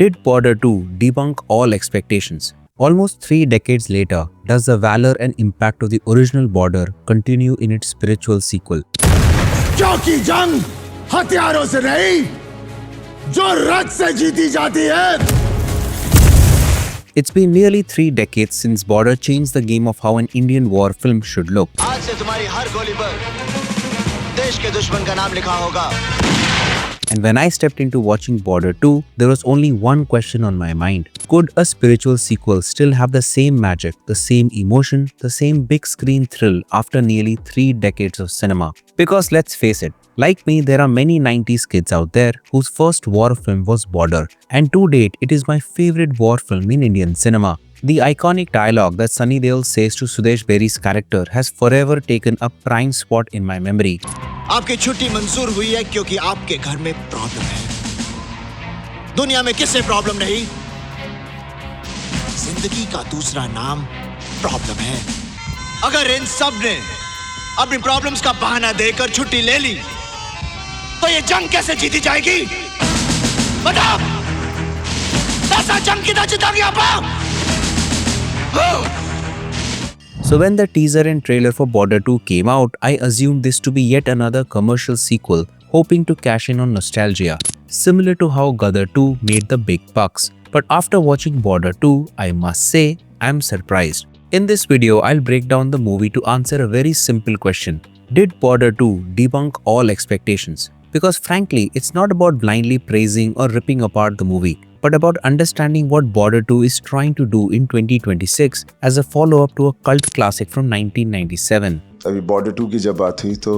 Did Border 2 debunk all expectations? Almost 3 decades later, does the valor and impact of the original Border continue in its spiritual sequel? क्योंकि जंग हथियारों से नहीं, जो रक्त से जीती जाती है. It's been nearly 3 decades since Border changed the game of how an Indian war film should look. आज से तुम्हारी हर गोली पर देश के दुश्मन का नाम लिखा होगा. And when I stepped into watching Border 2, there was only one question on my mind. Could a spiritual sequel still have the same magic, the same emotion, the same big screen thrill after nearly 3 decades of cinema? Because let's face it, like me, there are many 90s kids out there whose first war film was Border. And to date, it is my favorite war film in Indian cinema. The iconic dialogue that Sunny Deol says to Sudesh Berry's character has forever taken a prime spot in my memory. आपकी छुट्टी मंजूर हुई है क्योंकि आपके घर में problem है. दुनिया में किससे प्रॉब्लम नहीं? जिंदगी का दूसरा नाम प्रॉब्लम है. अगर इन सब ने अपनी प्रॉब्लम्स का बहाना देकर छुट्टी ले ली, तो ये जंग कैसे जीती जाएगी? बताओ, ऐसा जंग किधर जीतेंगे आप? So when the teaser and trailer for Border 2 came out, I assumed this to be yet another commercial sequel, hoping to cash in on nostalgia, similar to how Gadar 2 made the big bucks. But after watching Border 2, I must say, I'm surprised. In this video, I'll break down the movie to answer a very simple question. Did Border 2 debunk all expectations? Because frankly, it's not about blindly praising or ripping apart the movie, but about understanding what Border 2 is trying to do in 2026 as a follow-up to a cult classic from 1997. अभी Border 2 की जब बात हुई तो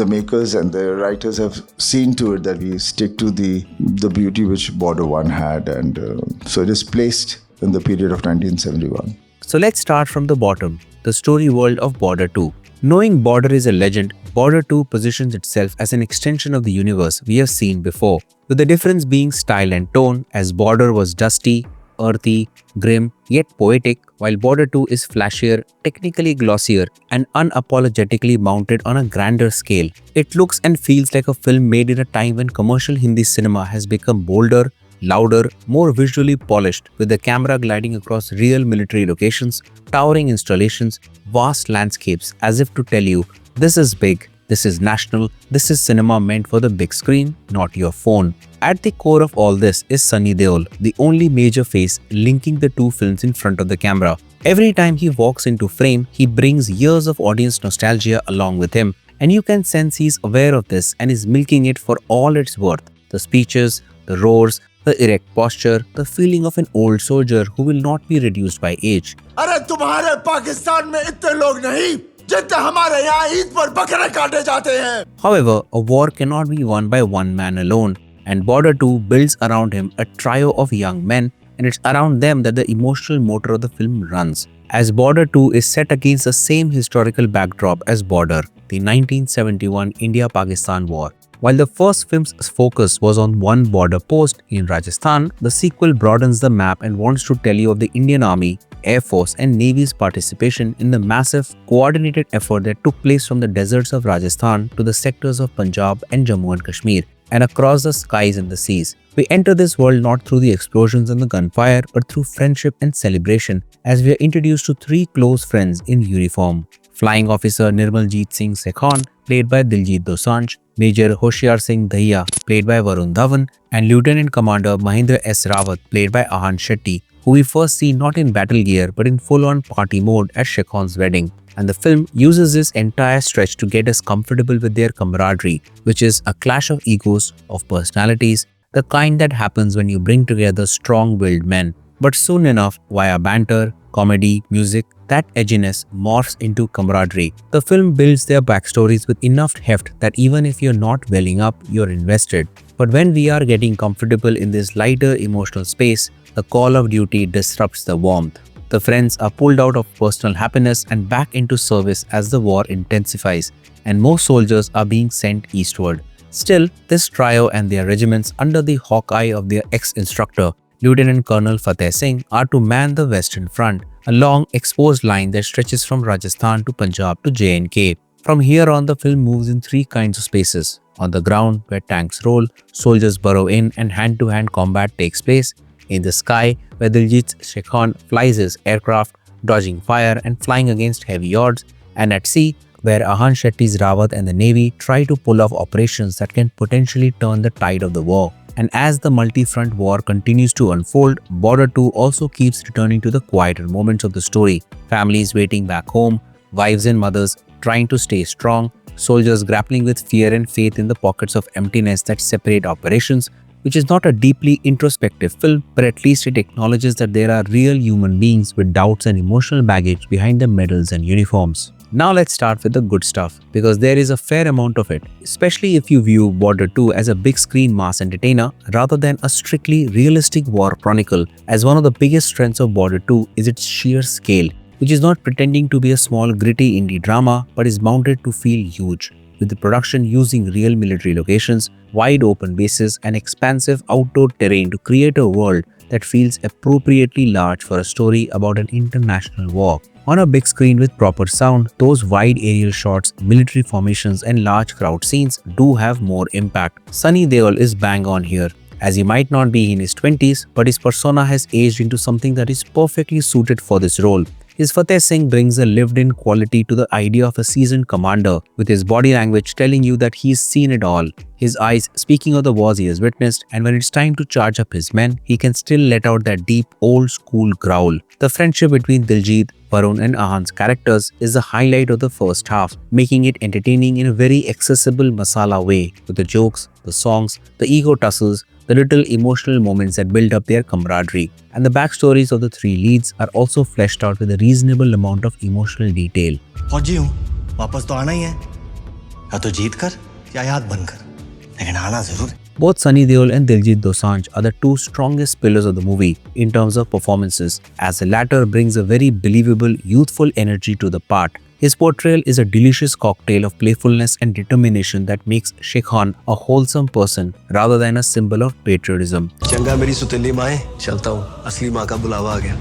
the makers and the writers have seen to it that we stick to the beauty which Border 1 had, and so it is placed in the period of 1971. So let's start from the bottom, the story world of Border 2. Knowing Border is a legend, Border 2 positions itself as an extension of the universe we have seen before, with the difference being style and tone, as Border was dusty, earthy, grim, yet poetic, while Border 2 is flashier, technically glossier, and unapologetically mounted on a grander scale. It looks and feels like a film made in a time when commercial Hindi cinema has become bolder, louder, more visually polished, with the camera gliding across real military locations, towering installations, vast landscapes, as if to tell you, this is big, this is national, this is cinema meant for the big screen, not your phone. At the core of all this is Sunny Deol, the only major face linking the two films in front of the camera. Every time he walks into frame, he brings years of audience nostalgia along with him, and you can sense he's aware of this and is milking it for all it's worth. The speeches, the roars, the erect posture, the feeling of an old soldier who will not be reduced by age. अरे तुम्हारे पाकिस्तान में इतने लोग नहीं जितने हमारे यहाँ ईद पर बकरे काटे जाते हैं. However, a war cannot be won by one man alone, and Border 2 builds around him a trio of young men, and it's around them that the emotional motor of the film runs. As Border 2 is set against the same historical backdrop as Border, the 1971 India-Pakistan War. While the first film's focus was on one border post in Rajasthan, the sequel broadens the map and wants to tell you of the Indian Army, Air Force and Navy's participation in the massive, coordinated effort that took place from the deserts of Rajasthan to the sectors of Punjab and Jammu and Kashmir, and across the skies and the seas. We enter this world not through the explosions and the gunfire, but through friendship and celebration, as we are introduced to three close friends in uniform. Flying Officer Nirmaljit Singh Sekhon, played by Diljit Dosanjh, Major Hoshiar Singh Dahiya, played by Varun Dhawan, and Lieutenant Commander Mahendra S. Rawat, played by Ahan Shetty, who we first see not in battle gear but in full-on party mode at Sekhon's wedding. And the film uses this entire stretch to get us comfortable with their camaraderie, which is a clash of egos, of personalities, the kind that happens when you bring together strong-willed men. But soon enough, via banter, comedy, music, that edginess morphs into camaraderie. The film builds their backstories with enough heft that even if you're not welling up, you're invested. But when we are getting comfortable in this lighter emotional space, the call of duty disrupts the warmth. The friends are pulled out of personal happiness and back into service as the war intensifies, and more soldiers are being sent eastward. Still, this trio and their regiments under the hawk eye of their ex-instructor, Lieutenant Colonel Fateh Singh, are to man the Western Front, a long exposed line that stretches from Rajasthan to Punjab to J&K. From here on, the film moves in three kinds of spaces. On the ground, where tanks roll, soldiers burrow in and hand-to-hand combat takes place. In the sky, where Diljit Dosanjh flies his aircraft, dodging fire and flying against heavy odds, and at sea, where Ahan Shetty's Rawat and the Navy try to pull off operations that can potentially turn the tide of the war. And as the multi-front war continues to unfold, Border 2 also keeps returning to the quieter moments of the story. Families waiting back home, wives and mothers trying to stay strong, soldiers grappling with fear and faith in the pockets of emptiness that separate operations, which is not a deeply introspective film, but at least it acknowledges that there are real human beings with doubts and emotional baggage behind the medals and uniforms. Now let's start with the good stuff, because there is a fair amount of it, especially if you view Border 2 as a big screen mass entertainer rather than a strictly realistic war chronicle, as one of the biggest strengths of Border 2 is its sheer scale, which is not pretending to be a small gritty indie drama but is mounted to feel huge, with the production using real military locations, wide open bases and expansive outdoor terrain to create a world that feels appropriately large for a story about an international war. On a big screen with proper sound, those wide aerial shots, military formations and large crowd scenes do have more impact. Sunny Deol is bang on here, as he might not be in his 20s, but his persona has aged into something that is perfectly suited for this role. His Fateh Singh brings a lived-in quality to the idea of a seasoned commander, with his body language telling you that he's seen it all, his eyes speaking of the wars he has witnessed, and when it's time to charge up his men, he can still let out that deep, old-school growl. The friendship between Diljit, Varun and Ahan's characters is the highlight of the first half, making it entertaining in a very accessible masala way, with the jokes, the songs, the ego tussles, the little emotional moments that build up their camaraderie, and the backstories of the three leads are also fleshed out with a reasonable amount of emotional detail. फौजी हूँ, वापस तो आना ही है, या तो जीत कर या याद बनकर, लेकिन आना जरूर है. Both Sunny Deol and Diljit Dosanjh are the two strongest pillars of the movie in terms of performances, as the latter brings a very believable, youthful energy to the part. His portrayal is a delicious cocktail of playfulness and determination that makes Sheikh Khan a wholesome person rather than a symbol of patriotism. चंगा मेरी सुतीली माँ है, चलता हूँ, असली माँ का बुलावा आ गया.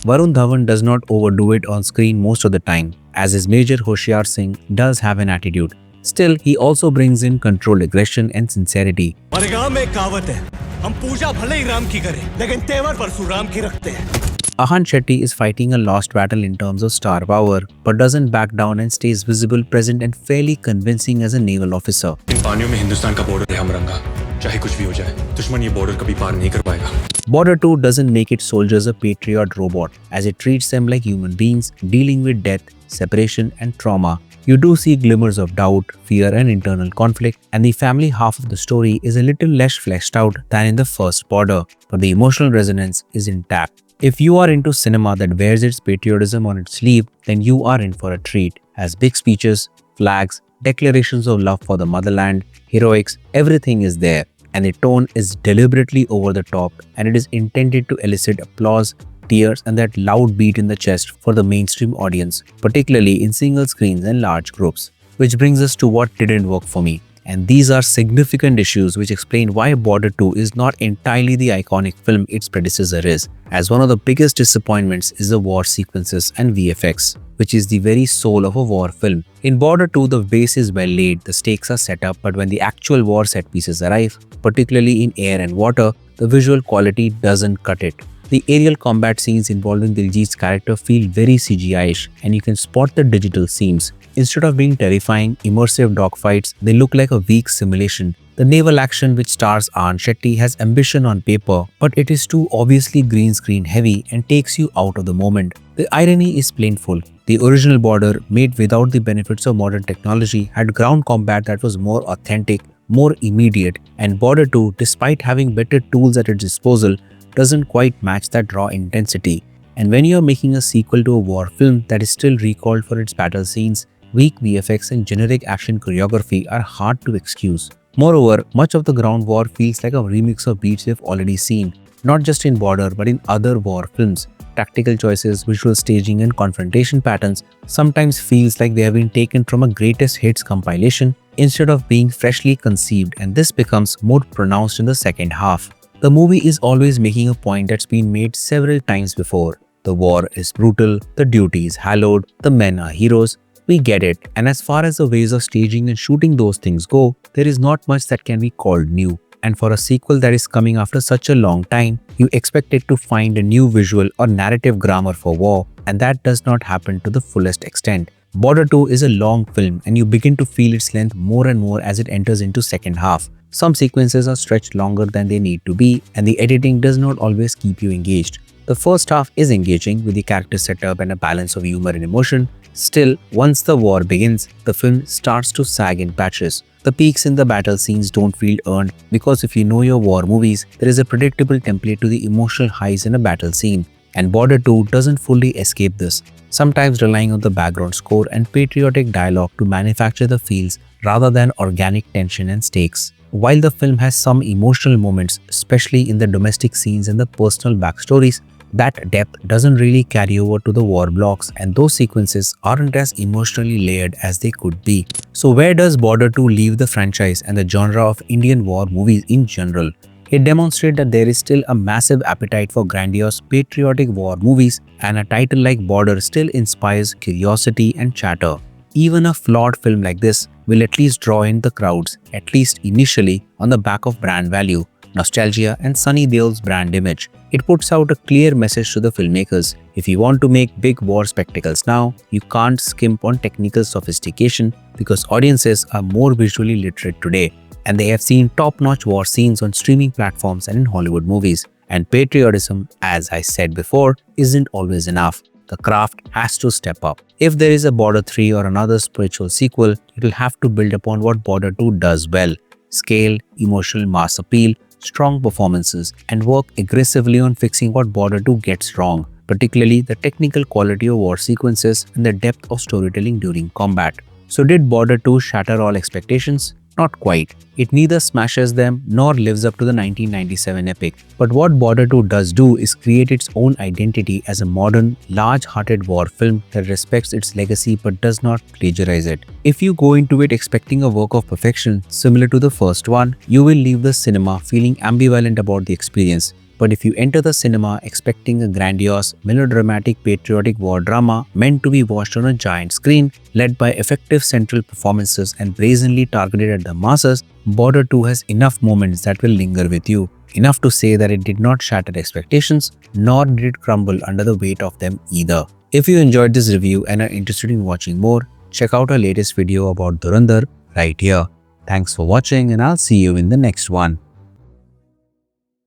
Varun Dhawan does not overdo it on screen most of the time, as his major Hoshiar Singh does have an attitude. Still, he also brings in controlled aggression and sincerity. हमारे गांव में एक कहावत है, हम पूजा भले ही राम की करें, लेकिन तेवर परशुराम की रखते हैं. Ahan Shetty is fighting a lost battle in terms of star power, but doesn't back down and stays visible, present and fairly convincing as a naval officer. इन पानियों में हिंदुस्तान का बॉर्डर है हमरंगा, चाहे कुछ भी हो जाए, दुश्मन ये बॉर्डर कभी पार नहीं कर पाएगा. Border 2 doesn't make its soldiers a patriot robot, as it treats them like human beings dealing with death, separation and trauma. You do see glimmers of doubt, fear and internal conflict, and the family half of the story is a little less fleshed out than in the first Border, but the emotional resonance is intact. If you are into cinema that wears its patriotism on its sleeve, then you are in for a treat, as big speeches, flags, declarations of love for the motherland, heroics, everything is there, and the tone is deliberately over the top, and it is intended to elicit applause, tears and that loud beat in the chest for the mainstream audience, particularly in single screens and large groups. Which brings us to what didn't work for me. And these are significant issues which explain why Border 2 is not entirely the iconic film its predecessor is, as one of the biggest disappointments is the war sequences and VFX, which is the very soul of a war film. In Border 2, the base is well laid, the stakes are set up, but when the actual war set pieces arrive, particularly in air and water, the visual quality doesn't cut it. The aerial combat scenes involving Diljit's character feel very CGI-ish, and you can spot the digital seams. Instead of being terrifying, immersive dogfights, they look like a weak simulation. The naval action which stars Ahan Shetty has ambition on paper, but it is too obviously green screen heavy and takes you out of the moment. The irony is plainful. The original Border, made without the benefits of modern technology, had ground combat that was more authentic, more immediate, and Border 2, despite having better tools at its disposal, doesn't quite match that raw intensity. And when you are making a sequel to a war film that is still recalled for its battle scenes, weak VFX and generic action choreography are hard to excuse. Moreover, much of the ground war feels like a remix of beats we've already seen, not just in Border but in other war films. Tactical choices, visual staging and confrontation patterns sometimes feels like they have been taken from a greatest hits compilation instead of being freshly conceived, and this becomes more pronounced in the second half. The movie is always making a point that's been made several times before. The war is brutal, the duty is hallowed, the men are heroes. We get it, and as far as the ways of staging and shooting those things go, there is not much that can be called new. and for a sequel that is coming after such a long time, you expect it to find a new visual or narrative grammar for war, and that does not happen to the fullest extent. Border 2 is a long film and you begin to feel its length more and more as it enters into second half. Some sequences are stretched longer than they need to be, and the editing does not always keep you engaged. The first half is engaging with the character setup and a balance of humor and emotion. Still, once the war begins, the film starts to sag in patches. The peaks in the battle scenes don't feel earned because if you know your war movies, there is a predictable template to the emotional highs in a battle scene. And Border 2 doesn't fully escape this, sometimes relying on the background score and patriotic dialogue to manufacture the feels rather than organic tension and stakes. While the film has some emotional moments, especially in the domestic scenes and the personal backstories, that depth doesn't really carry over to the war blocks, and those sequences aren't as emotionally layered as they could be. So where does Border 2 leave the franchise and the genre of Indian war movies in general? It demonstrates that there is still a massive appetite for grandiose patriotic war movies, and a title like Border still inspires curiosity and chatter. Even a flawed film like this will at least draw in the crowds, at least initially, on the back of brand value, nostalgia and Sunny Deol's brand image. It puts out a clear message to the filmmakers. If you want to make big war spectacles now, you can't skimp on technical sophistication because audiences are more visually literate today, and they have seen top-notch war scenes on streaming platforms and in Hollywood movies. And patriotism, as I said before, isn't always enough. The craft has to step up. If there is a Border 3 or another spiritual sequel, it will have to build upon what Border 2 does well: scale, emotional mass appeal, strong performances, and work aggressively on fixing what Border 2 gets wrong, particularly the technical quality of war sequences and the depth of storytelling during combat. So did Border 2 shatter all expectations? Not quite. It neither smashes them nor lives up to the 1997 epic. But what Border 2 does do is create its own identity as a modern, large-hearted war film that respects its legacy but does not plagiarize it. If you go into it expecting a work of perfection similar to the first one, you will leave the cinema feeling ambivalent about the experience. But if you enter the cinema expecting a grandiose, melodramatic, patriotic war drama meant to be watched on a giant screen, led by effective central performances and brazenly targeted at the masses, Border 2 has enough moments that will linger with you. Enough to say that it did not shatter expectations, nor did it crumble under the weight of them either. If you enjoyed this review and are interested in watching more, check out our latest video about Dhurandhar right here. Thanks for watching, and I'll see you in the next one.